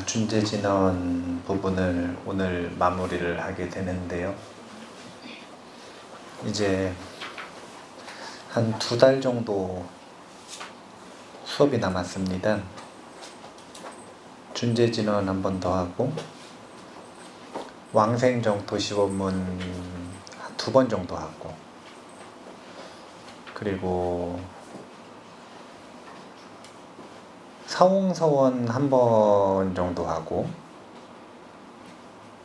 준재진원 부분을 오늘 마무리를 하게 되는데요. 이제 한 2달 정도 수업이 남았습니다. 준재진원 한 번 더 하고 왕생정토시원문 2번 정도 하고, 그리고 사홍서원 1번 정도 하고,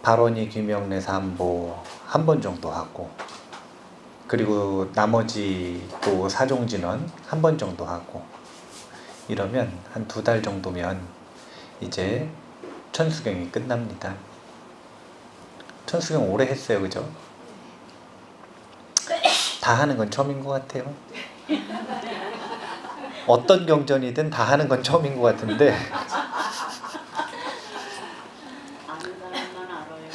발원이 귀명례사안보 1번 정도 하고, 그리고 나머지 또 사종진원 1번 정도 하고, 이러면 한 2달 정도면 이제 천수경이 끝납니다. 천수경 오래 했어요, 그죠? 다 하는 건 처음인 것 같아요. 어떤 경전이든 다 하는 건 처음인 것 같은데 아는 사람만 알아요.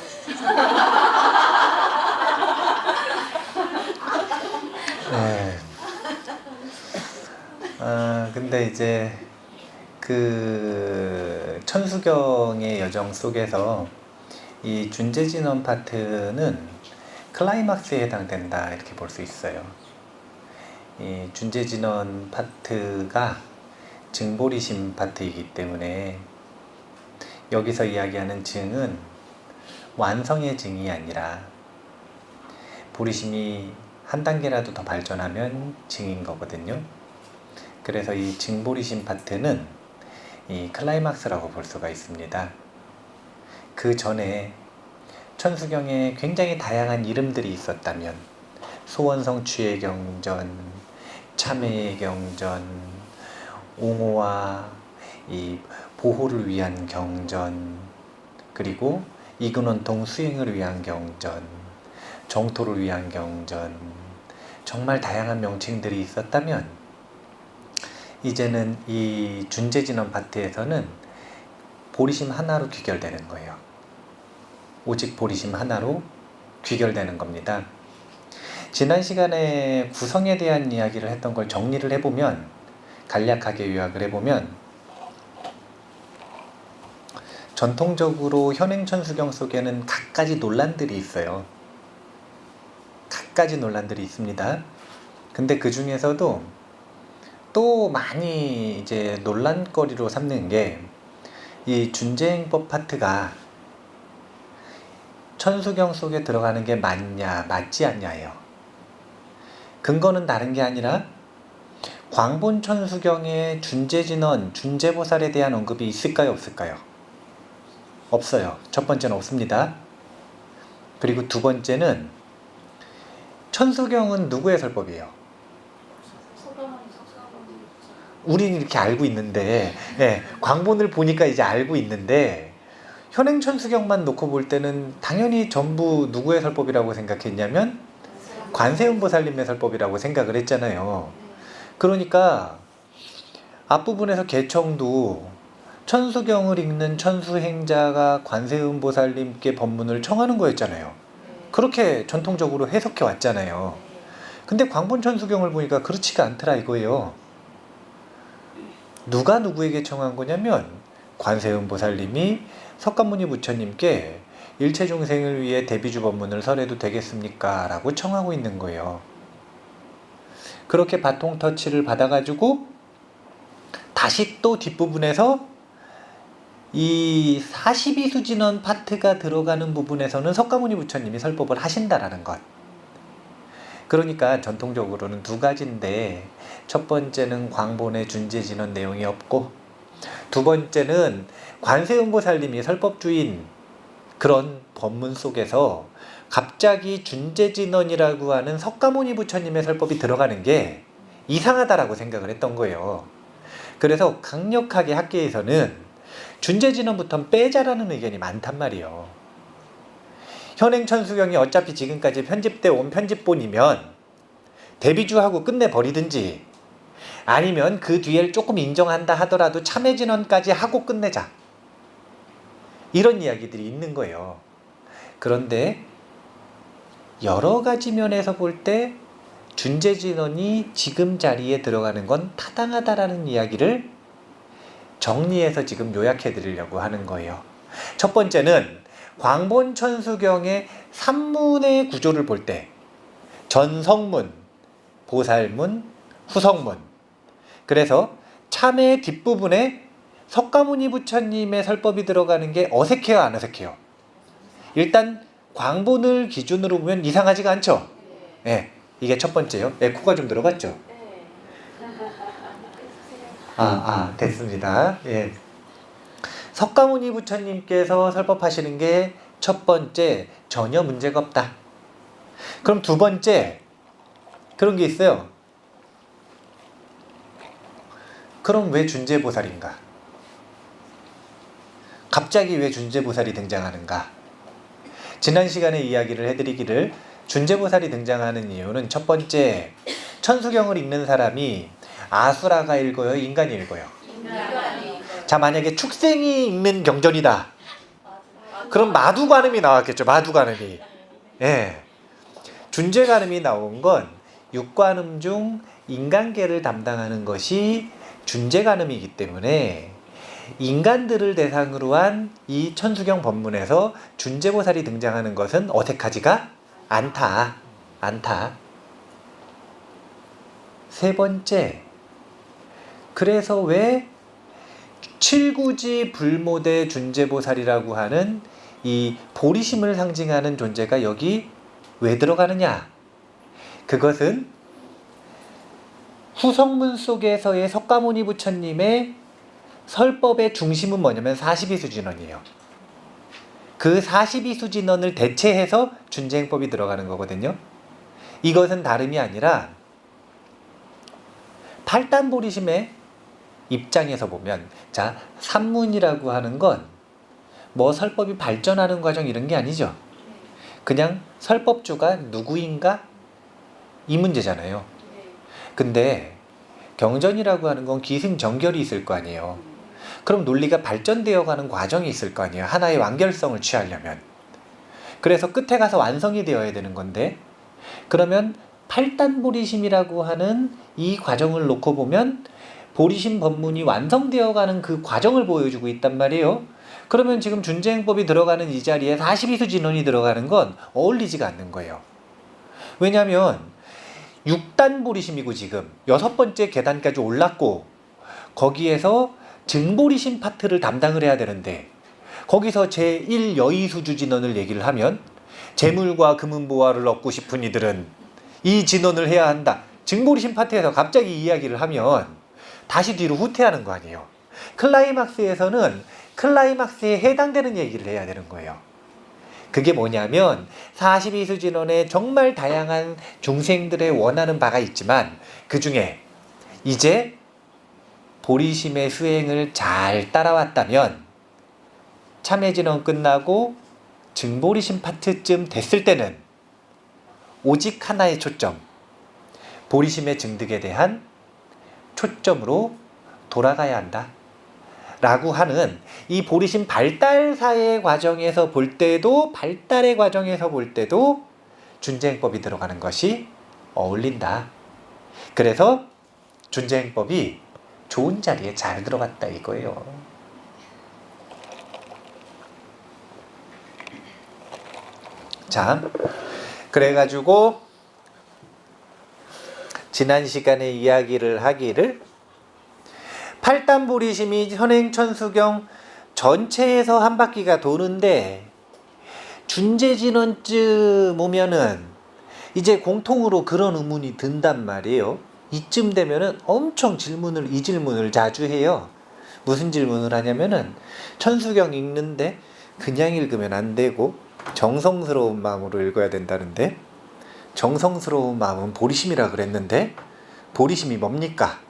네. 근데 이제 그 천수경의 여정 속에서 이 준재진원 파트는 클라이막스에 해당된다, 이렇게 볼 수 있어요. 이 준재진원 파트가 증보리심 파트이기 때문에 여기서 이야기하는 증은 완성의 증이 아니라 보리심이 한 단계라도 더 발전하면 증인 거거든요. 그래서 이 증보리심 파트는 이 클라이막스라고 볼 수가 있습니다. 그 전에 천수경에 굉장히 다양한 이름들이 있었다면 소원성 취의 경전, 참회의 경전, 옹호와 이 보호를 위한 경전, 그리고 이근원통 수행을 위한 경전, 정토를 위한 경전, 정말 다양한 명칭들이 있었다면 이제는 이 준재진원 파트에서는 보리심 하나로 귀결되는 거예요. 오직 보리심 하나로 귀결되는 겁니다. 지난 시간에 구성에 대한 이야기를 했던 걸 정리를 해보면, 간략하게 요약을 해보면, 전통적으로 현행천수경 속에는 갖가지 논란들이 있어요. 갖가지 논란들이 있습니다. 근데 그 중에서도 또 많이 이제 논란거리로 삼는 게 이 준재행법 파트가 천수경 속에 들어가는 게 맞냐, 맞지 않냐예요. 근거는 다른 게 아니라 광본천수경에 준재진원, 준재보살에 대한 언급이 있을까요, 없을까요? 없어요. 첫 번째는 없습니다. 그리고 두 번째는 천수경은 누구의 설법이에요? 우리는 이렇게 알고 있는데, 광본을 보니까 이제 알고 있는데, 현행천수경만 놓고 볼 때는 당연히 전부 누구의 설법이라고 생각했냐면 관세음보살님의 설법이라고 생각을 했잖아요. 그러니까 앞부분에서 개청도 천수경을 읽는 천수행자가 관세음보살님께 법문을 청하는 거였잖아요. 그렇게 전통적으로 해석해 왔잖아요. 근데 광본천수경을 보니까 그렇지가 않더라 이거예요. 누가 누구에게 청한 거냐면 관세음보살님이 석가모니 부처님께 일체중생을 위해 대비주 법문을 설해도 되겠습니까? 라고 청하고 있는 거예요. 그렇게 바통 터치를 받아가지고 다시 또 뒷부분에서 이 42수진원 파트가 들어가는 부분에서는 석가모니 부처님이 설법을 하신다라는 것. 그러니까 전통적으로는 두 가지인데, 첫 번째는 광본의 준재진원 내용이 없고, 두 번째는 관세음보살님이 설법주인 그런 법문 속에서 갑자기 준재진원이라고 하는 석가모니 부처님의 설법이 들어가는 게 이상하다라고 생각을 했던 거예요. 그래서 강력하게 학계에서는 준재진원부터 빼자라는 의견이 많단 말이에요. 현행천수경이 어차피 지금까지 편집돼 온 편집본이면 대비주하고 끝내버리든지, 아니면 그 뒤에 조금 인정한다 하더라도 참회진원까지 하고 끝내자, 이런 이야기들이 있는 거예요. 그런데 여러 가지 면에서 볼 때 준재진원이 지금 자리에 들어가는 건 타당하다라는 이야기를 정리해서 지금 요약해 드리려고 하는 거예요. 첫 번째는 광본천수경의 산문의 구조를 볼 때 전성문, 보살문, 후성문. 그래서 참의 뒷부분에 석가모니 부처님의 설법이 들어가는 게 어색해요, 안 어색해요? 일단 광본을 기준으로 보면 이상하지가 않죠? 네, 이게 첫 번째요. 에코가 좀 들어갔죠? 됐습니다. 예. 석가모니 부처님께서 설법하시는 게 첫 번째, 전혀 문제가 없다. 그럼 두 번째, 그런 게 있어요. 그럼 왜 준재보살인가? 갑자기 왜 준재보살이 등장하는가? 지난 시간에 이야기를 해드리기를 준재보살이 등장하는 이유는 첫 번째, 천수경을 읽는 사람이 아수라가 읽어요? 인간이 읽어요? 자, 만약에 축생이 읽는 경전이다. 그럼 마두관음이 나왔겠죠. 마두관음이. 예. 준재관음이 나온 건 육관음 중 인간계를 담당하는 것이 준재관음이기 때문에 인간들을 대상으로 한 이 천수경 법문에서 준재보살이 등장하는 것은 어색하지가 않다. 세 번째, 그래서 왜 칠구지 불모대 준재보살이라고 하는 이 보리심을 상징하는 존재가 여기 왜 들어가느냐? 그것은 후성문 속에서의 석가모니 부처님의 설법의 중심은 뭐냐면 42수진원이에요. 그 42수진원을 대체해서 준재행법이 들어가는 거거든요. 이것은 다름이 아니라 팔단보리심의 입장에서 보면, 자, 산문이라고 하는 건 뭐 설법이 발전하는 과정 이런 게 아니죠. 그냥 설법주가 누구인가? 이 문제잖아요. 근데 경전이라고 하는 건 기승전결이 있을 거 아니에요. 그럼 논리가 발전되어 가는 과정이 있을 거 아니에요. 하나의 완결성을 취하려면. 그래서 끝에 가서 완성이 되어야 되는 건데, 그러면 팔단보리심이라고 하는 이 과정을 놓고 보면 보리심 법문이 완성되어 가는 그 과정을 보여주고 있단 말이에요. 그러면 지금 준재행법이 들어가는 이 자리에 42수진원이 들어가는 건 어울리지가 않는 거예요. 왜냐하면 6단 보리심이고 지금 6번째 계단까지 올랐고 거기에서 증보리심 파트를 담당을 해야 되는데, 거기서 제1여의수주진원을 얘기를 하면 재물과 금은보화를 얻고 싶은 이들은 이 진원을 해야 한다. 증보리심 파트에서 갑자기 이야기를 하면 다시 뒤로 후퇴하는 거 아니에요. 클라이막스에서는 클라이막스에 해당되는 얘기를 해야 되는 거예요. 그게 뭐냐면 42수진원에 정말 다양한 중생들의 원하는 바가 있지만 그 중에 이제 보리심의 수행을 잘 따라왔다면 참회진원 끝나고 증보리심 파트쯤 됐을 때는 오직 하나의 초점, 보리심의 증득에 대한 초점으로 돌아가야 한다 라고 하는 이 보리심 발달사의 과정에서 볼 때도, 발달의 과정에서 볼 때도 준재행법이 들어가는 것이 어울린다. 그래서 준재행법이 좋은 자리에 잘 들어갔다 이거예요. 자, 그래가지고 지난 시간에 이야기를 하기를 팔단보리심이 현행천수경 전체에서 한 바퀴가 도는데 준재진원쯤 오면은 이제 공통으로 그런 의문이 든단 말이에요. 이쯤 되면은 엄청 이 질문을 자주 해요. 무슨 질문을 하냐면은 천수경 읽는데 그냥 읽으면 안 되고 정성스러운 마음으로 읽어야 된다는데, 정성스러운 마음은 보리심이라 그랬는데 보리심이 뭡니까?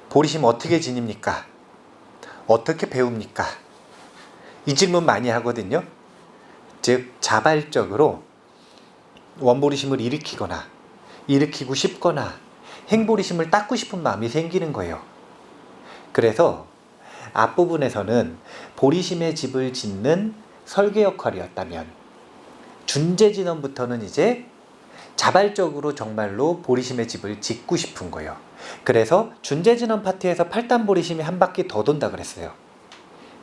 보리심 어떻게 지닙니까? 어떻게 배웁니까? 이 질문 많이 하거든요. 즉 자발적으로 원보리심을 일으키고 싶거나 행보리심을 닦고 싶은 마음이 생기는 거예요. 그래서 앞부분에서는 보리심의 집을 짓는 설계 역할이었다면 준재진원부터는 이제 자발적으로 정말로 보리심의 집을 짓고 싶은 거예요. 그래서 준재진원 파트에서 팔단보리심이 한 바퀴 더 돈다 그랬어요.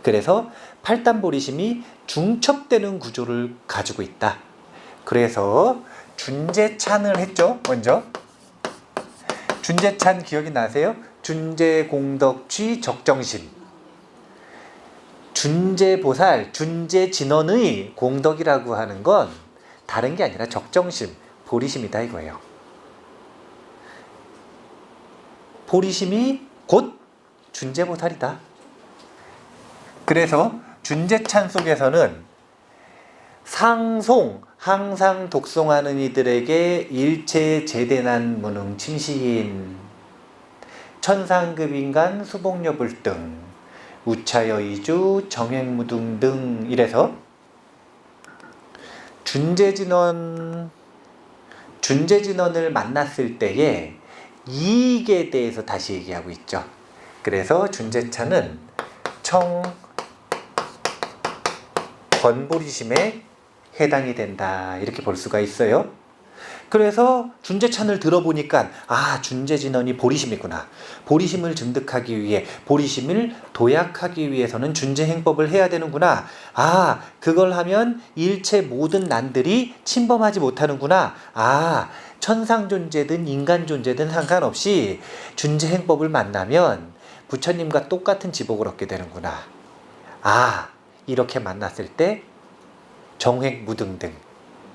그래서 팔단보리심이 중첩되는 구조를 가지고 있다. 그래서 준재찬을 했죠. 먼저 준재찬 기억이 나세요? 준재공덕취 적정심. 준재보살, 준재진원의 공덕이라고 하는 건 다른 게 아니라 적정심, 보리심이다 이거예요. 보리심이 곧 준재보살이다. 그래서 준재찬 속에서는 상송, 항상 독송하는 이들에게 일체 제대난 무능 침시인 천상급인간 수복여불등 우차여이주 정행무등 등 이래서 준재진원을 만났을 때의 이익에 대해서 다시 얘기하고 있죠. 그래서 준재찬은 권보리심에 해당이 된다 이렇게 볼 수가 있어요. 그래서 준재찬을 들어보니까 준재진원이 보리심이구나. 보리심을 증득하기 위해, 보리심을 도약하기 위해서는 준재행법을 해야 되는구나. 그걸 하면 일체 모든 난들이 침범하지 못하는구나. 천상 존재든 인간 존재든 상관없이 준재행법을 만나면 부처님과 똑같은 지복을 얻게 되는구나. 이렇게 만났을 때 정획무등 등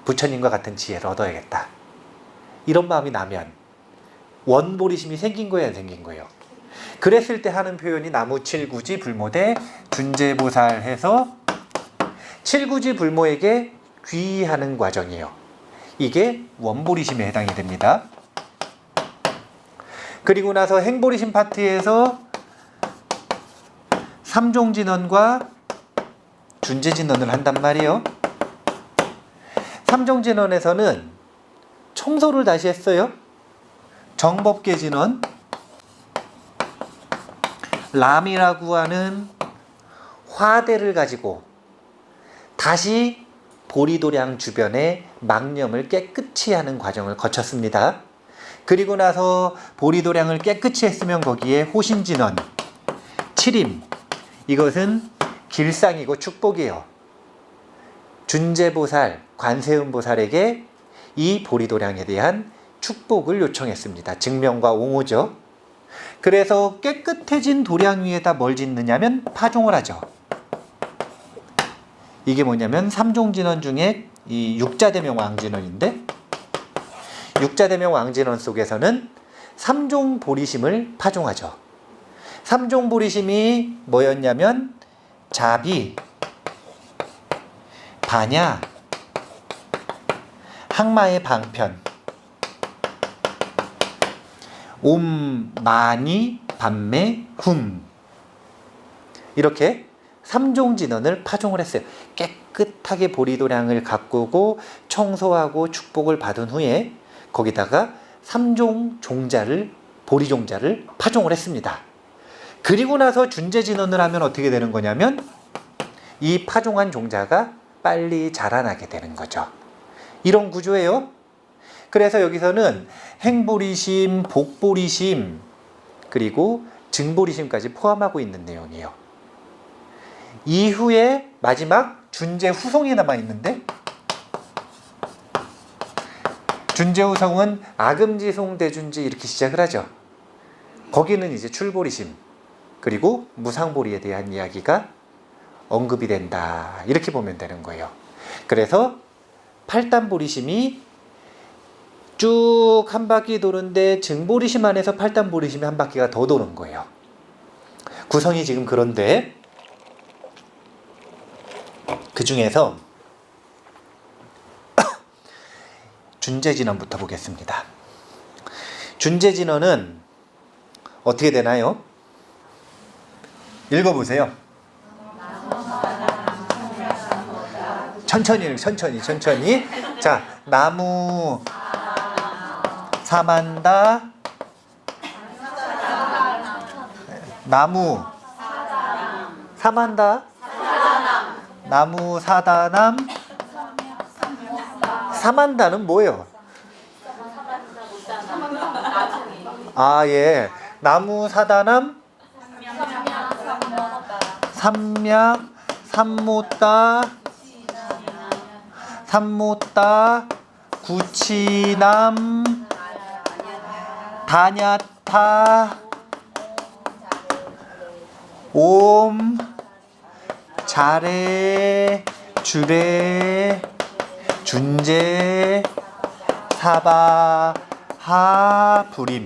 부처님과 같은 지혜를 얻어야겠다. 이런 마음이 나면 원보리심이 생긴 거예요, 안 생긴 거예요? 그랬을 때 하는 표현이 나무 칠구지 불모대 준재보살 해서 칠구지 불모에게 귀의하는 과정이에요. 이게 원보리심에 해당이 됩니다. 그리고 나서 행보리심 파트에서 삼종진원과 준재진원을 한단 말이에요. 삼종진원에서는 청소를 다시 했어요. 정법계진원, 람이라고 하는 화대를 가지고 다시 보리도량 주변의 망념을 깨끗이 하는 과정을 거쳤습니다. 그리고 나서 보리도량을 깨끗이 했으면 거기에 호신진원, 칠임, 이것은 길상이고 축복이에요. 준재보살, 관세음보살에게 이 보리도량에 대한 축복을 요청했습니다. 증명과 옹호죠. 그래서 깨끗해진 도량 위에다 뭘 짓느냐면 파종을 하죠. 이게 뭐냐면 삼종진원 중에 이 육자대명 왕진원인데, 육자대명 왕진원 속에서는 삼종보리심을 파종하죠. 삼종보리심이 뭐였냐면 자비, 반야, 항마의 방편, 옴마니, 반매, 훔, 이렇게 삼종진원을 파종을 했어요. 깨끗하게 보리도량을 가꾸고 청소하고 축복을 받은 후에 거기다가 삼종종자를, 보리종자를 파종을 했습니다. 그리고 나서 준재진원을 하면 어떻게 되는 거냐면 이 파종한 종자가 빨리 자라나게 되는 거죠. 이런 구조예요. 그래서 여기서는 행보리심, 복보리심, 그리고 증보리심까지 포함하고 있는 내용이에요. 이후에 마지막 준재후송이 남아있는데, 준재후송은 아금지송 대준지 이렇게 시작을 하죠. 거기는 이제 출보리심, 그리고 무상보리에 대한 이야기가 언급이 된다 이렇게 보면 되는 거예요. 그래서 팔단보리심이 쭉 한 바퀴 도는데 증보리심 안에서 팔단보리심이 한 바퀴가 더 도는 거예요. 구성이 지금 그런데 그 중에서 준재진원부터 보겠습니다. 준재진원은 어떻게 되나요? 읽어보세요. 천천히. 자, 나무 사만다, 나무 사만다, 나무 사다남, 사만다는 뭐예요? 아, 예. 나무 사다남 삼약 삼모따 구치남 다냐타 옴 자레 주레 준제 사바하 불임.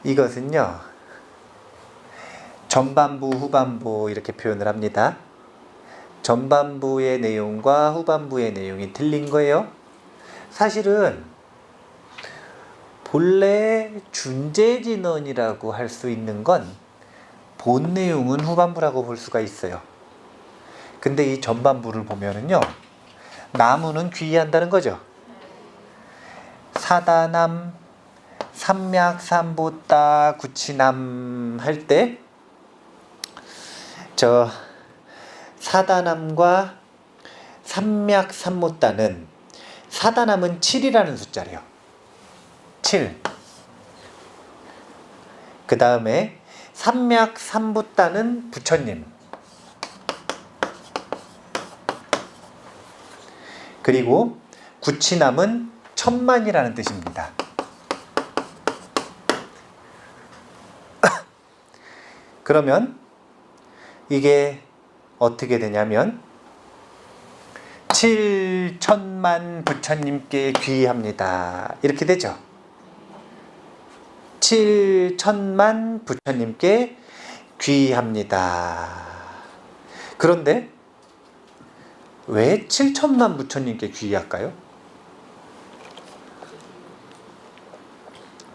이것은요, 전반부 후반부 이렇게 표현을 합니다. 전반부의 내용과 후반부의 내용이 틀린 거예요. 사실은 본래 준재진언이라고 할 수 있는 건 본 내용은 후반부라고 볼 수가 있어요. 근데 이 전반부를 보면은요, 나무는 귀의한다는 거죠. 사다남 삼약삼보따 구치남 할 때 저 사다남과 삼약삼모따는, 사다남은 7이라는 숫자래요. 7. 그 다음에 삼약삼보따는 부처님. 그리고 구치남은 천만이라는 뜻입니다. 그러면 이게 어떻게 되냐면 7천만 부처님께 귀의합니다. 이렇게 되죠. 7천만 부처님께 귀의합니다. 그런데 왜 7천만 부처님께 귀의할까요?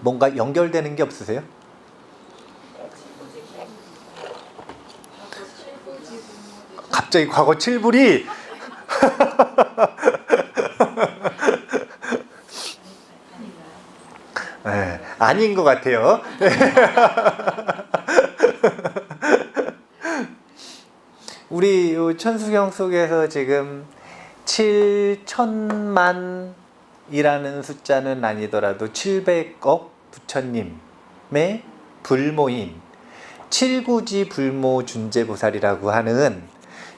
뭔가 연결되는 게 없으세요? 갑자기 과거 7불이 네, 아닌 것 같아요. 우리 요 천수경 속에서 지금 7천만이라는 숫자는 아니더라도 700억 부처님의 불모인 칠구지 불모 준재보살이라고 하는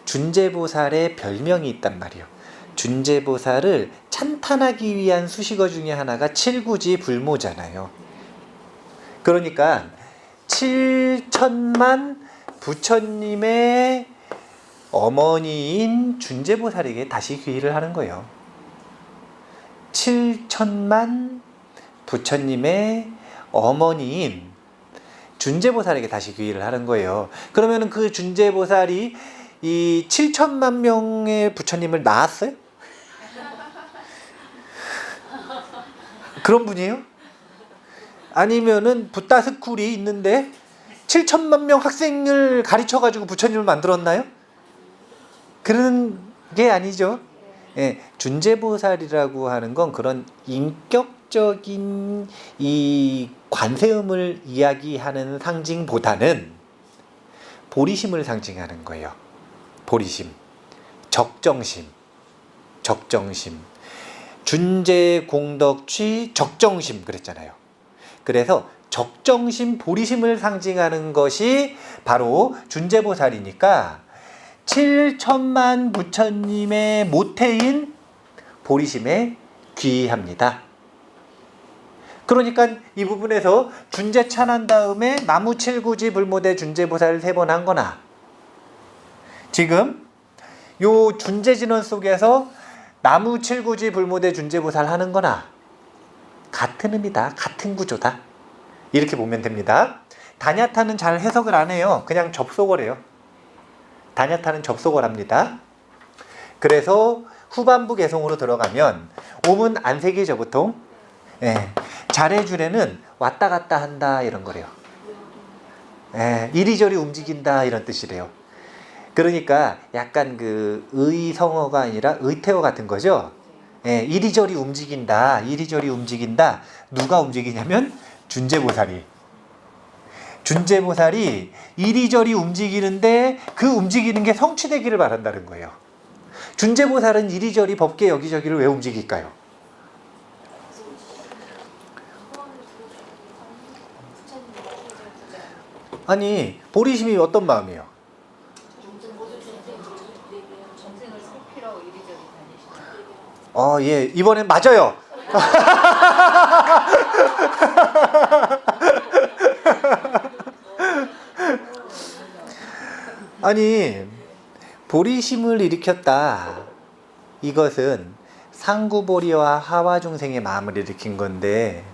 준재보살의 별명이 있단 말이에요. 준재보살을 찬탄하기 위한 수식어 중에 하나가 칠구지 불모잖아요. 그러니까 7천만 부처님의 어머니인 준재보살에게 다시 귀의를 하는 거예요. 7천만 부처님의 어머니인 준재보살에게 다시 귀의를 하는 거예요. 그러면 그 준재보살이 이 7천만 명의 부처님을 낳았어요? 그런 분이에요? 아니면은 붓다스쿨이 있는데 7천만 명 학생을 가르쳐가지고 부처님을 만들었나요? 그런 게 아니죠. 예, 준재보살이라고 하는 건 그런 인격적인 이 관세음을 이야기하는 상징보다는 보리심을 상징하는 거예요. 보리심, 적정심, 준재 공덕취 적정심 그랬잖아요. 그래서 적정심, 보리심을 상징하는 것이 바로 준재보살이니까 7천만 부처님의 모태인 보리심에 귀의합니다. 그러니까 이 부분에서 준재찬한 다음에 나무 칠구지 불모대 준재보살을 3번 한 거나, 지금 요 준재진원 속에서 나무 칠구지 불모대 준재보살 하는 거나 같은 의미다. 같은 구조다. 이렇게 보면 됩니다. 다냐타는 잘 해석을 안 해요. 그냥 접속을 해요. 다냐타는 접속을 합니다. 그래서 후반부 개성으로 들어가면 옴은 안 새기죠 보통. 예. 자레주레는 왔다 갔다 한다 이런 거래요. 예. 이리저리 움직인다 이런 뜻이래요. 그러니까 약간 그 의성어가 아니라 의태어 같은 거죠. 예. 이리저리 움직인다. 누가 움직이냐면 준재보살이 이리저리 움직이는데 그 움직이는 게 성취되기를 바란다는 거예요. 준재보살은 이리저리 법계 여기저기를 왜 움직일까요? 아니 보리심이 어떤 마음이에요? 정생을 살피러 이리저리 다니시는. 예, 이번엔 맞아요. 아니 보리심을 일으켰다. 이것은 상구보리와 하와중생의 마음을 일으킨 건데,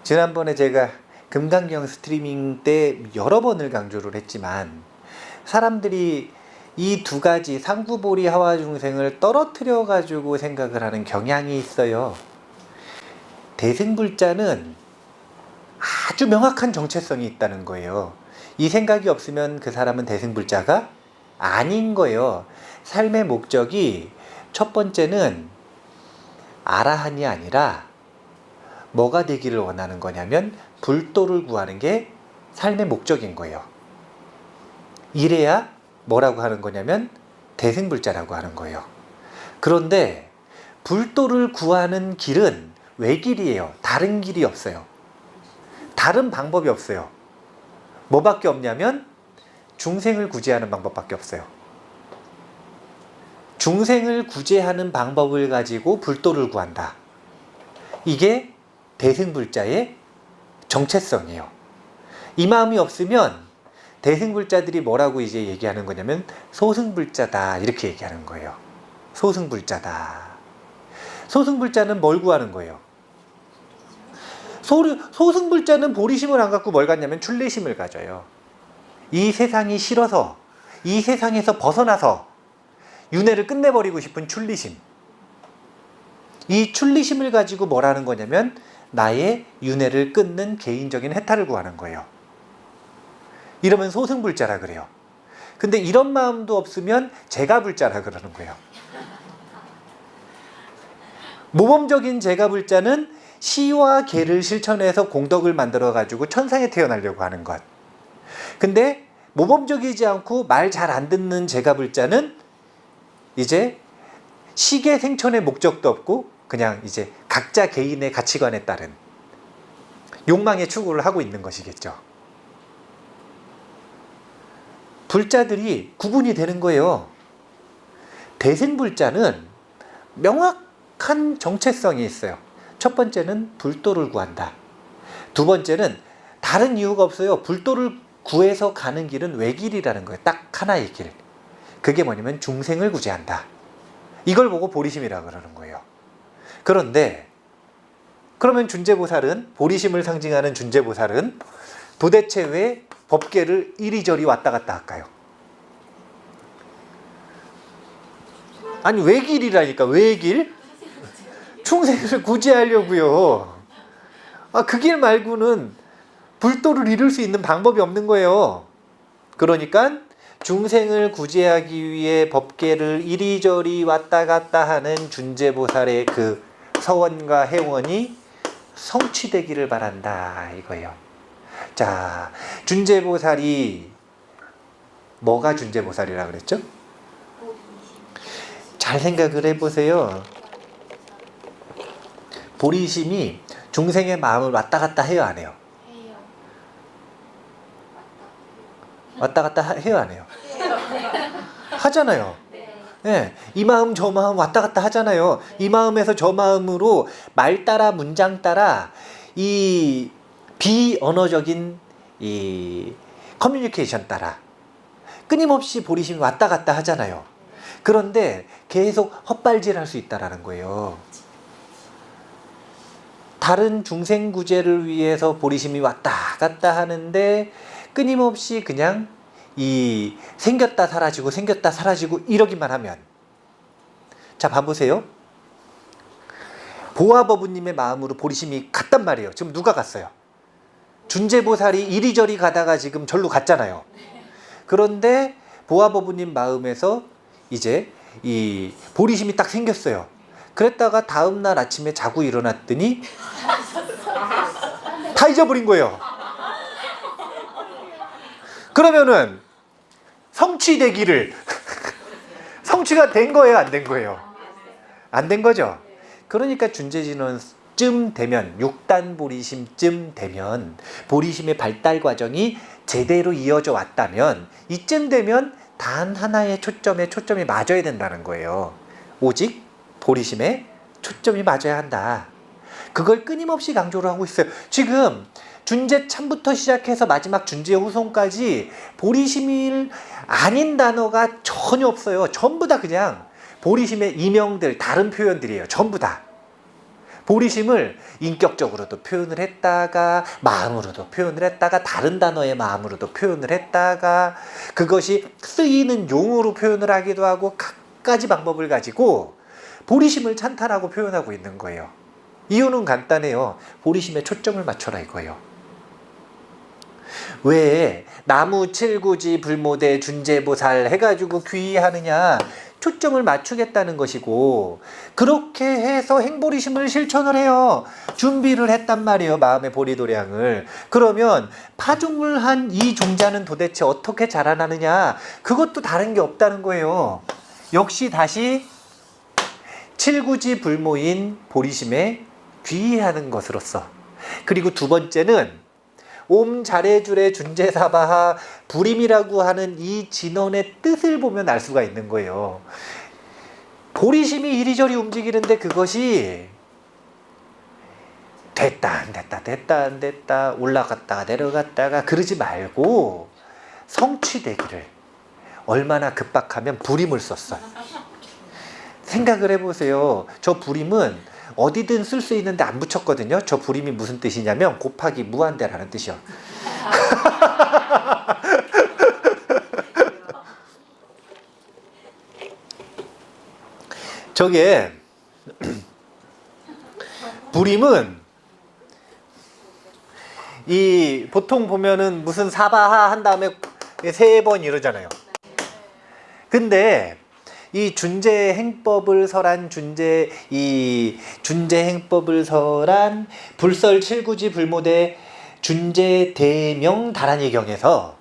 지난번에 제가 금강경 스트리밍 때 여러 번을 강조를 했지만, 사람들이 이 두 가지 상구보리 하와중생을 떨어뜨려 가지고 생각을 하는 경향이 있어요. 대승불자는 아주 명확한 정체성이 있다는 거예요. 이 생각이 없으면 그 사람은 대승불자가 아닌 거예요. 삶의 목적이 첫 번째는 아라한이 아니라 뭐가 되기를 원하는 거냐면 불도를 구하는 게 삶의 목적인 거예요. 이래야 뭐라고 하는 거냐면 대승불자라고 하는 거예요. 그런데 불도를 구하는 길은 외길이에요. 다른 길이 없어요. 다른 방법이 없어요. 뭐밖에 없냐면 중생을 구제하는 방법밖에 없어요. 중생을 구제하는 방법을 가지고 불도를 구한다. 이게 대승불자의 정체성이에요. 이 마음이 없으면 대승불자들이 뭐라고 이제 얘기하는 거냐면 소승불자다, 이렇게 얘기하는 거예요. 소승불자다. 소승불자는 뭘 구하는 거예요? 소승불자는 보리심을 안 갖고 뭘 갖냐면 출離심을 가져요. 이 세상이 싫어서, 이 세상에서 벗어나서 윤회를 끝내버리고 싶은 출離심. 이 출離심을 가지고 뭘 하는 거냐면 나의 윤회를 끊는 개인적인 해탈을 구하는 거예요. 이러면 소승불자라 그래요. 근데 이런 마음도 없으면 제가불자라 그러는 거예요. 모범적인 제가불자는 시와 계를 실천해서 공덕을 만들어 가지고 천상에 태어나려고 하는 것. 근데 모범적이지 않고 말 잘 안 듣는 제가불자는 이제 시계 생천의 목적도 없고 그냥 이제 각자 개인의 가치관에 따른 욕망의 추구를 하고 있는 것이겠죠. 불자들이 구분이 되는 거예요. 대승불자는 명확한 정체성이 있어요. 첫 번째는 불도를 구한다. 두 번째는 다른 이유가 없어요. 불도를 구해서 가는 길은 외길이라는 거예요. 딱 하나의 길. 그게 뭐냐면 중생을 구제한다. 이걸 보고 보리심이라 그러는 거예요. 그런데 그러면 준제보살은, 보리심을 상징하는 준제보살은 도대체 왜 법계를 이리저리 왔다 갔다 할까요? 아니 외길이라니까. 외길? 중생을 구제하려고요. 그 길 말고는 불도를 이룰 수 있는 방법이 없는 거예요. 그러니까 중생을 구제하기 위해 법계를 이리저리 왔다 갔다 하는 준제보살의 그 서원과 해원이 성취되기를 바란다, 이거예요. 자, 준제보살이 뭐가 준제보살이라 그랬죠? 잘 생각을 해보세요. 보리심이 중생의 마음을 왔다 갔다 해요, 안 해요? 왔다 갔다 해요, 안 해요? 하잖아요. 네, 이 마음 저 마음 왔다 갔다 하잖아요. 이 마음에서 저 마음으로 말 따라 문장 따라 이 비언어적인 이 커뮤니케이션 따라 끊임없이 보리심이 왔다 갔다 하잖아요. 그런데 계속 헛발질할 수 있다라는 거예요. 다른 중생 구제를 위해서 보리심이 왔다 갔다 하는데 끊임없이 그냥 이 생겼다 사라지고 이러기만 하면, 자 봐보세요. 보아버부님의 마음으로 보리심이 갔단 말이에요. 지금 누가 갔어요? 준제보살이 이리저리 가다가 지금 절로 갔잖아요. 그런데 보아버부님 마음에서 이제 이 보리심이 딱 생겼어요. 그랬다가 다음날 아침에 자고 일어났더니 다 잊어버린 거예요. 그러면은 성취되기를 성취가 된 거예요, 안 된 거예요? 안 된 거죠. 그러니까 준제진원쯤 되면, 6단 보리심쯤 되면 보리심의 발달 과정이 제대로 이어져 왔다면 이쯤 되면 단 하나의 초점이 맞아야 된다는 거예요. 오직 보리심에 초점이 맞아야 한다. 그걸 끊임없이 강조를 하고 있어요. 지금 준재참부터 시작해서 마지막 준재후손까지 보리심이 아닌 단어가 전혀 없어요. 전부 다 그냥 보리심의 이명들, 다른 표현들이에요. 전부 다. 보리심을 인격적으로도 표현을 했다가 마음으로도 표현을 했다가 다른 단어의 마음으로도 표현을 했다가 그것이 쓰이는 용어로 표현을 하기도 하고 각가지 방법을 가지고 보리심을 찬탄하고 표현하고 있는 거예요. 이유는 간단해요. 보리심에 초점을 맞춰라 이거예요. 왜 나무 칠구지 불모대 준재보살 해가지고 귀의하느냐, 초점을 맞추겠다는 것이고, 그렇게 해서 행보리심을 실천을 해요. 준비를 했단 말이에요. 마음의 보리도량을. 그러면 파종을 한 이 종자는 도대체 어떻게 자라나느냐, 그것도 다른 게 없다는 거예요. 역시 다시 칠구지 불모인 보리심에 귀의하는 것으로서. 그리고 두 번째는 옴 자레주레 준재사바하 불임이라고 하는 이 진언의 뜻을 보면 알 수가 있는 거예요. 보리심이 이리저리 움직이는데 그것이 됐다 안 됐다 올라갔다가 내려갔다가 그러지 말고 성취되기를 얼마나 급박하면 불임을 썼어요. 생각을 해보세요. 저 불임은 어디든 쓸 수 있는데 안 붙였거든요. 저 불임이 무슨 뜻이냐면 곱하기 무한대라는 뜻이요. 저게 불임은 이 보통 보면은 무슨 사바하 한 다음에 3번 이러잖아요. 근데 이 준재행법을 설한 준재행법을 설한 불설 칠구지 불모대 준재대명 다란이경에서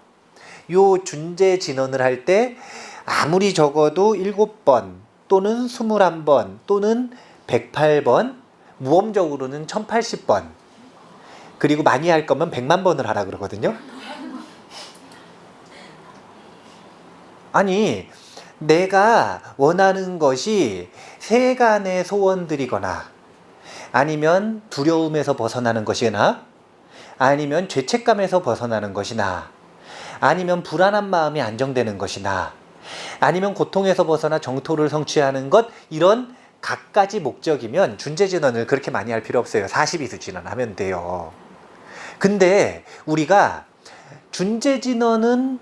요 준재진언을 할 때 아무리 적어도 7번 또는 21번 또는 108번, 모험적으로는 1080번, 그리고 많이 할 거면 100만 번을 하라 그러거든요. 아니, 내가 원하는 것이 세간의 소원들이거나 아니면 두려움에서 벗어나는 것이나 아니면 죄책감에서 벗어나는 것이나 아니면 불안한 마음이 안정되는 것이나 아니면 고통에서 벗어나 정토를 성취하는 것, 이런 갖가지 목적이면 준재진언을 그렇게 많이 할 필요 없어요. 42수 진언하면 돼요. 근데 우리가 준재진언은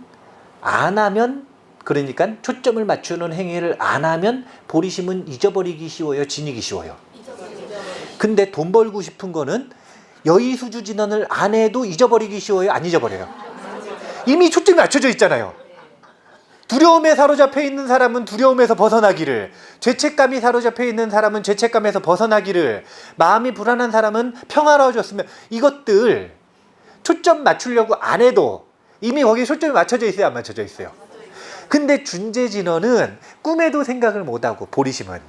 안 하면, 그러니까 초점을 맞추는 행위를 안 하면 보리심은 잊어버리기 쉬워요, 지니기 쉬워요? 근데 돈 벌고 싶은 거는 여의수주 진언을 안 해도 잊어버리기 쉬워요, 안 잊어버려요? 이미 초점이 맞춰져 있잖아요. 두려움에 사로잡혀 있는 사람은 두려움에서 벗어나기를, 죄책감이 사로잡혀 있는 사람은 죄책감에서 벗어나기를, 마음이 불안한 사람은 평화로워졌으면, 이것들 초점 맞추려고 안 해도 이미 거기에 초점이 맞춰져 있어요, 안 맞춰져 있어요? 근데 준재진언은 꿈에도 생각을 못하고, 보리심은,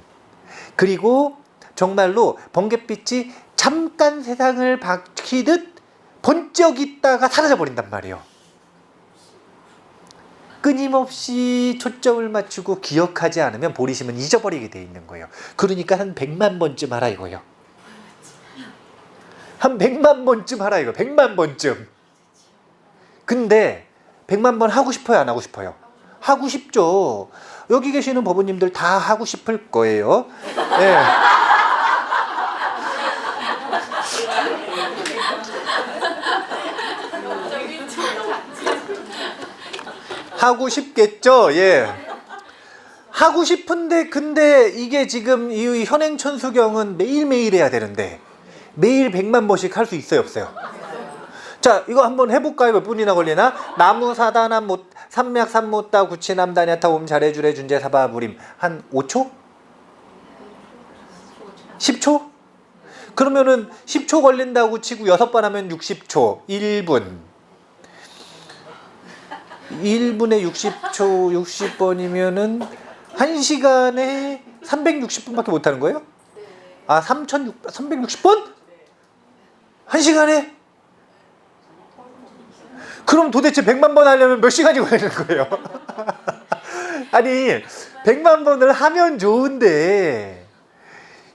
그리고 정말로 번갯빛이 잠깐 세상을 밝히듯 번쩍 있다가 사라져 버린단 말이에요. 끊임없이 초점을 맞추고 기억하지 않으면 보리심은 잊어버리게 돼 있는 거예요. 그러니까 한 100만 번쯤 하라 이거예요. 한 100만 번쯤 하라 이거. 100만 번쯤. 근데 100만 번 하고 싶어요, 안 하고 싶어요? 하고 싶죠. 여기 계시는 법원님들 다 하고 싶을 거예요. 네. 하고 싶겠죠. 예. 하고 싶은데, 근데 이게 지금 이 현행천수경은 매일매일 해야 되는데 매일 100만 번씩 할 수 있어요, 없어요? 자, 이거 한번 해볼까요? 몇 분이나 걸리나? 나무사다남 삼맥삼모따 구치남다냐타 옴 자레주레 준재사바부림. 한 5초? 10초? 그러면은 10초 걸린다고 치고 6번 하면 60초, 1분. 1분에 60초, 60번이면은 1시간에 360분밖에 못 하는 거예요? 아, 360번? 1시간에? 그럼 도대체 100만 번 하려면 몇 시간이 걸리는 거예요? 아니 100만 번을 하면 좋은데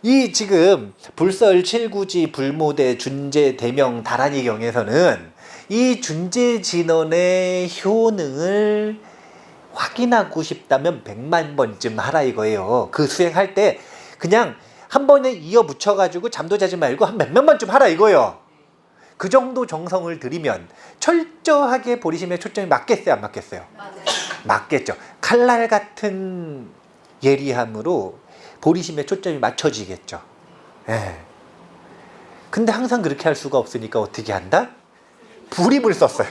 이 지금 불설, 칠구지, 불모대, 준재, 대명, 다란이 경에서는 이 준재 진원의 효능을 확인하고 싶다면 100만 번쯤 하라 이거예요. 그 수행할 때 그냥 한 번에 이어 붙여가지고 잠도 자지 말고 한 몇몇 번쯤 하라 이거예요. 그 정도 정성을 들이면 철저하게 보리심의 초점이 맞겠어요, 안 맞겠어요? 맞아요. 맞겠죠. 칼날 같은 예리함으로 보리심의 초점이 맞춰지겠죠. 예. 근데 항상 그렇게 할 수가 없으니까 어떻게 한다? 불임을 썼어요.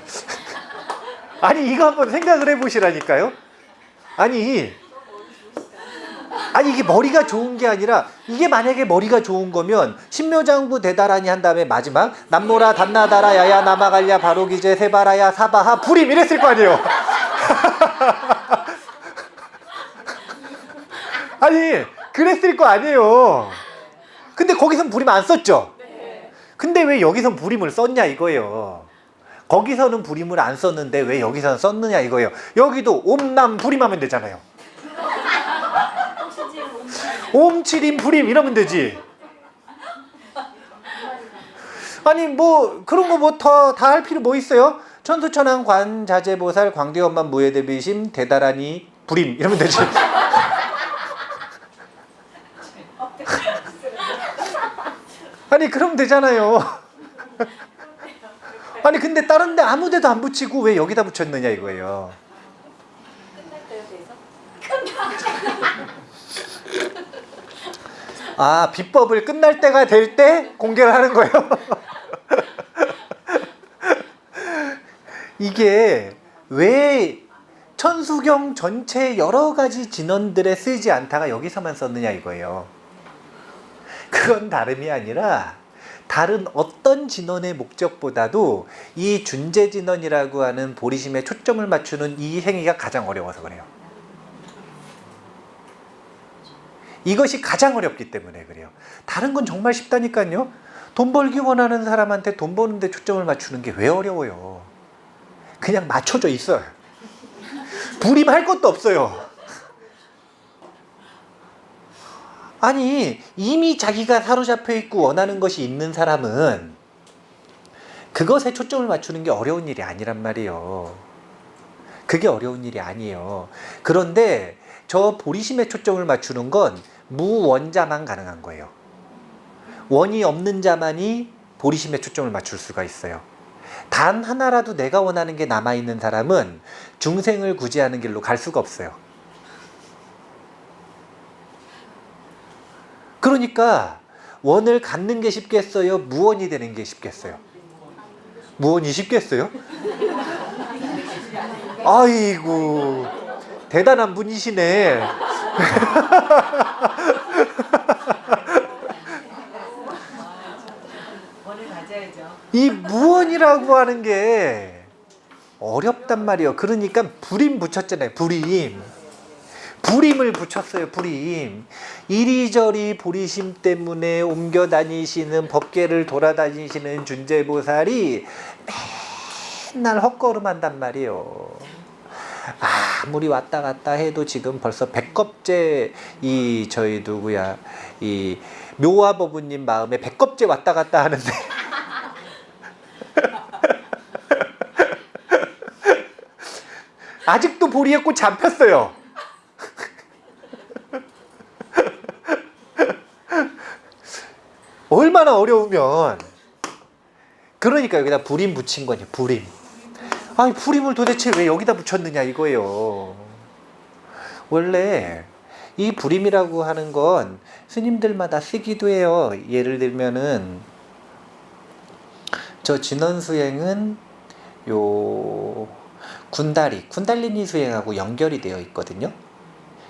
아니 이거 한번 생각을 해보시라니까요. 아니 이게 머리가 좋은 게 아니라 이게 만약에 머리가 좋은 거면 신묘장구 대다라니 한 다음에 마지막 남노라 단나다라 야야 남아갈랴 바로기제 세바라야 사바하 불임 이랬을 거 아니에요. 아니 그랬을 거 아니에요. 근데 거기선 불임 안 썼죠. 근데 왜 여기선 불임을 썼냐 이거예요. 거기서는 불임을 안 썼는데 왜 여기서는 썼느냐 이거예요. 여기도 옴남 불임하면 되잖아요. 옴칠임 불임 이러면 되지. 아니 뭐 그런 거 뭐 다 할 필요 뭐 있어요? 천수천왕 관자재보살 광대원만 무예대비심 대다라니 불임 이러면 되지. 아니 그럼 되잖아요. 아니 근데 다른 데 아무 데도 안 붙이고 왜 여기다 붙였느냐 이거예요. 아 비법을 끝날 때가 될 때 공개를 하는 거예요. 이게 왜 천수경 전체 여러 가지 진원들에 쓰지 않다가 여기서만 썼느냐 이거예요. 그건 다름이 아니라 다른 어떤 진원의 목적보다도 이 준재진원이라고 하는 보리심에 초점을 맞추는 이 행위가 가장 어려워서 그래요. 이것이 가장 어렵기 때문에 그래요. 다른 건 정말 쉽다니까요. 돈 벌기 원하는 사람한테 돈 버는데 초점을 맞추는 게 왜 어려워요. 그냥 맞춰져 있어요. 불임할 것도 없어요. 아니 이미 자기가 사로잡혀 있고 원하는 것이 있는 사람은 그것에 초점을 맞추는 게 어려운 일이 아니란 말이에요. 그게 어려운 일이 아니에요. 그런데 저 보리심에 초점을 맞추는 건 무원자만 가능한 거예요. 원이 없는 자만이 보리심에 초점을 맞출 수가 있어요. 단 하나라도 내가 원하는 게 남아있는 사람은 중생을 구제하는 길로 갈 수가 없어요. 그러니까 원을 갖는 게 쉽겠어요? 무원이 되는 게 쉽겠어요? 무원이 쉽겠어요? 아이고 대단한 분이시네. 이 무원이라고 하는 게 어렵단 말이에요. 그러니까 불임 붙였잖아요. 불임을 붙였어요. 불임. 이리저리 보리심 때문에 옮겨 다니시는 법계를 돌아다니시는 준재보살이 맨날 헛걸음한단 말이에요. 아무리 왔다 갔다 해도 지금 벌써 백겁제 이 묘화버부님 마음에 백겁제 왔다 갔다 하는데 아직도 보리에 꽃 잡혔어요. 얼마나 어려우면. 그러니까 여기다 불임 붙인 거냐. 불임. 아니 불임을 도대체 왜 여기다 붙였느냐 이거예요. 원래 이 불임이라고 하는 건 스님들마다 쓰기도 해요. 예를 들면은 저 진원수행은 요 군달리니 수행하고 연결이 되어 있거든요.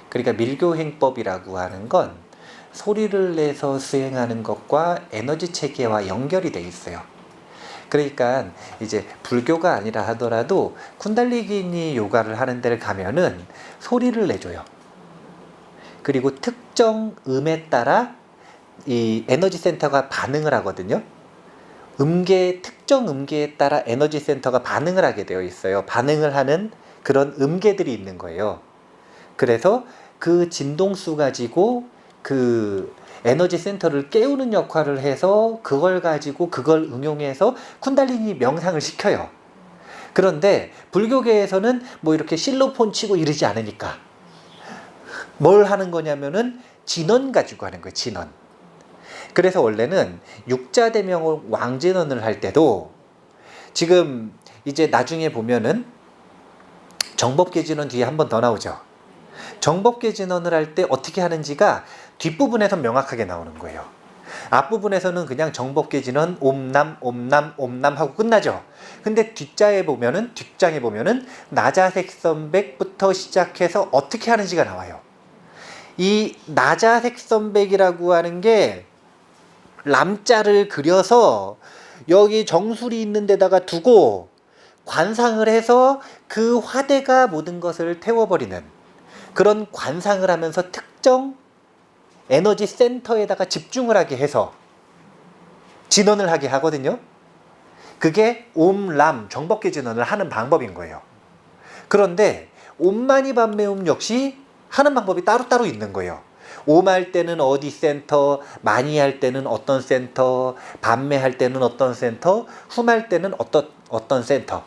그러니까 밀교행법이라고 하는 건 소리를 내서 수행하는 것과 에너지 체계와 연결이 되어 있어요. 그러니까 이제 불교가 아니라 하더라도 쿤달리니 요가를 하는 데를 가면은 소리를 내줘요. 그리고 특정 음에 따라 이 에너지 센터가 반응을 하거든요. 특정 음계에 따라 에너지 센터가 반응을 하게 되어 있어요. 반응을 하는 그런 음계들이 있는 거예요. 그래서 그 진동수 가지고 그 에너지 센터를 깨우는 역할을 해서 그걸 가지고 그걸 응용해서 쿤달리니 명상을 시켜요. 그런데 불교계에서는 뭐 이렇게 실로폰 치고 이러지 않으니까 뭘 하는 거냐면은 진원 가지고 하는 거예요. 진원. 그래서 원래는 육자대명 왕진원을 할 때도 지금 이제 나중에 보면은 정법계진원 뒤에 한 번 더 나오죠. 정법계진원을 할 때 어떻게 하는지가 뒷부분에서 명확하게 나오는 거예요. 앞부분에서는 그냥 정법계진원 옴남 옴남 옴남 하고 끝나죠. 근데 뒷장에 보면은 나자색선백부터 시작해서 어떻게 하는지가 나와요. 이 나자색선백이라고 하는 게 람자를 그려서 여기 정술이 있는 데다가 두고 관상을 해서 그 화대가 모든 것을 태워버리는 그런 관상을 하면서 특정 에너지 센터에다가 집중을 하게 해서 진원을 하게 하거든요. 그게 옴람 정법계 진원을 하는 방법인 거예요. 그런데 옴마니 밤매움 역시 하는 방법이 따로따로 있는 거예요. 옴할 때는 어디 센터, 마니 할 때는 어떤 센터, 밤매할 때는 어떤 센터, 훔할 때는 어떤 센터.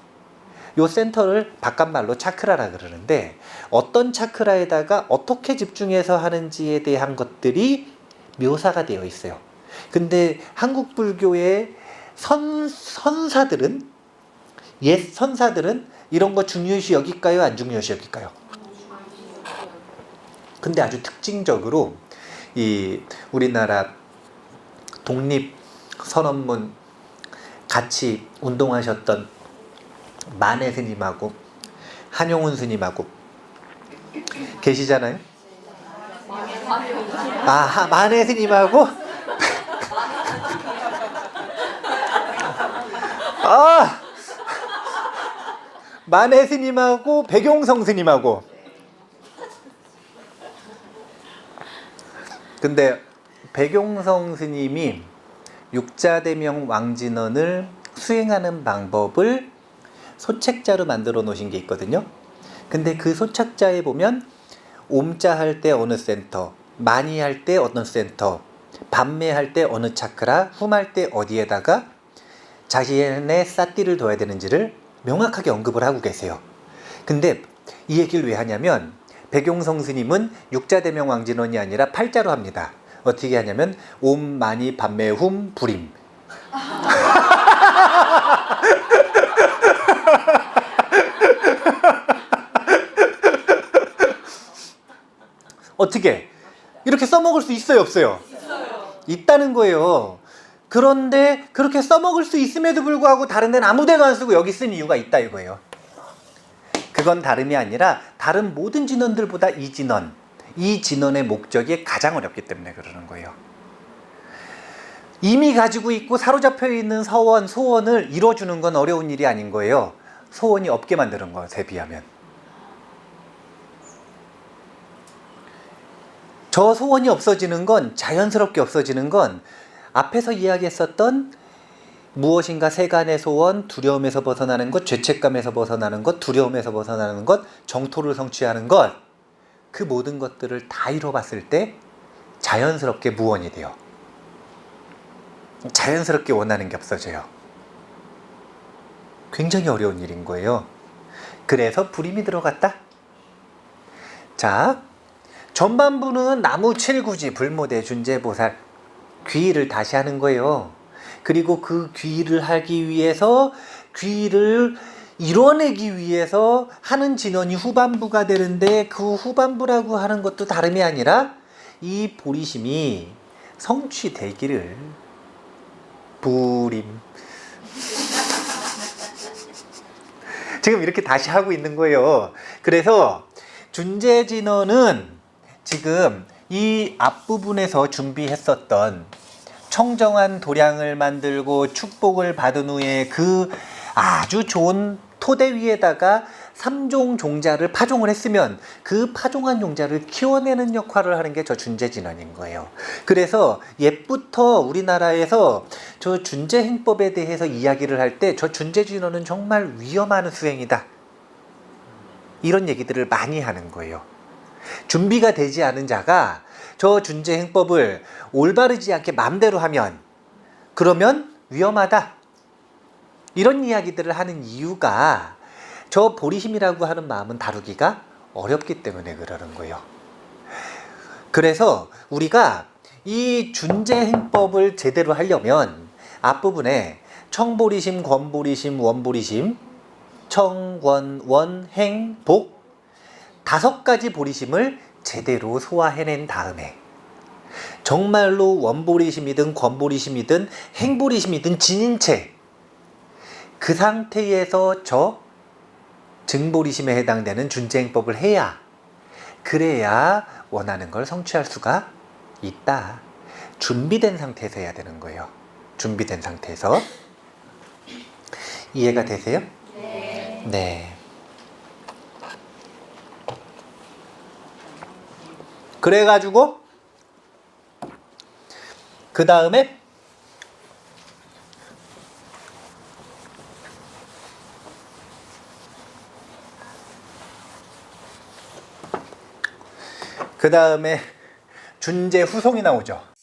요 센터를 바깥말로 차크라라 그러는데 어떤 차크라에다가 어떻게 집중해서 하는지에 대한 것들이 묘사가 되어 있어요. 근데 한국 불교의 선사들은 옛 선사들은 이런 거 중요시 여길까요? 안 중요시 여길까요? 근데 아주 특징적으로 이 우리나라 독립선언문 같이 운동하셨던 만해 스님하고 한용운 스님하고 계시잖아요. 만해 스님하고 만해 스님하고 백용성 스님하고. 근데 백용성 스님이 육자대명 왕진원을 수행하는 방법을 소책자로 만들어 놓으신 게 있거든요. 근데 그 소책자에 보면 옴자 할 때 어느 센터, 마니 할 때 어느 센터, 밤매 할 때 어느 차크라, 훔할 때 어디에다가 자신의 싸띠를 둬야 되는지를 명확하게 언급을 하고 계세요. 근데 이 얘기를 왜 하냐면 백용성 스님은 육자대명 왕진원이 아니라 팔자로 합니다. 어떻게 하냐면 옴, 마니, 밤매, 훔, 불임. 어떻게? 이렇게 써먹을 수 있어요, 없어요? 있다는 거예요. 그런데 그렇게 써먹을 수 있음에도 불구하고 다른 데는 아무 데도 안 쓰고 여기 쓴 이유가 있다 이거예요. 그건 다름이 아니라 다른 모든 진원들보다 이 진원의 목적이 가장 어렵기 때문에 그러는 거예요. 이미 가지고 있고 사로잡혀 있는 소원을 이뤄주는 건 어려운 일이 아닌 거예요. 소원이 없게 만드는 것에 비하면. 저 소원이 없어지는 건, 자연스럽게 없어지는 건 앞에서 이야기했었던 무엇인가 세간의 소원, 두려움에서 벗어나는 것, 죄책감에서 벗어나는 것, 두려움에서 벗어나는 것, 정토를 성취하는 것, 그 모든 것들을 다 이뤄봤을 때 자연스럽게 무원이 돼요. 자연스럽게 원하는 게 없어져요. 굉장히 어려운 일인 거예요. 그래서 불임이 들어갔다. 자, 전반부는 나무 칠구지 불모대 준재보살 귀의를 다시 하는 거예요. 그리고 그 귀의를 하기 위해서 귀의를 이뤄내기 위해서 하는 진원이 후반부가 되는데 그 후반부라고 하는 것도 다름이 아니라 이 보리심이 성취되기를 불임. 지금 이렇게 다시 하고 있는 거예요. 그래서 준재진원은 지금 이 앞부분에서 준비했었던 청정한 도량을 만들고 축복을 받은 후에 그 아주 좋은 토대 위에다가 3종 종자를 파종을 했으면 그 파종한 종자를 키워내는 역할을 하는 게 저 준재진원인 거예요. 그래서 옛부터 우리나라에서 저 준재행법에 대해서 이야기를 할 때 저 준재진어는 정말 위험한 수행이다. 이런 얘기들을 많이 하는 거예요. 준비가 되지 않은 자가 저 준재행법을 올바르지 않게 마음대로 하면 그러면 위험하다. 이런 이야기들을 하는 이유가 저 보리심이라고 하는 마음은 다루기가 어렵기 때문에 그러는 거예요. 그래서 우리가 이 준재행법을 제대로 하려면 앞부분에 청보리심, 권보리심, 원보리심, 청, 권, 원, 행, 복 5가지 보리심을 제대로 소화해낸 다음에 정말로 원보리심이든 권보리심이든 행보리심이든 지닌 채 그 상태에서 저 증보리심에 해당되는 준재행법을 해야 그래야 원하는 걸 성취할 수가 있다. 준비된 상태에서 해야 되는 거예요. 준비된 상태에서. 이해가 되세요? 네. 네. 그래가지고 그 다음에 준재 후송이 나오죠.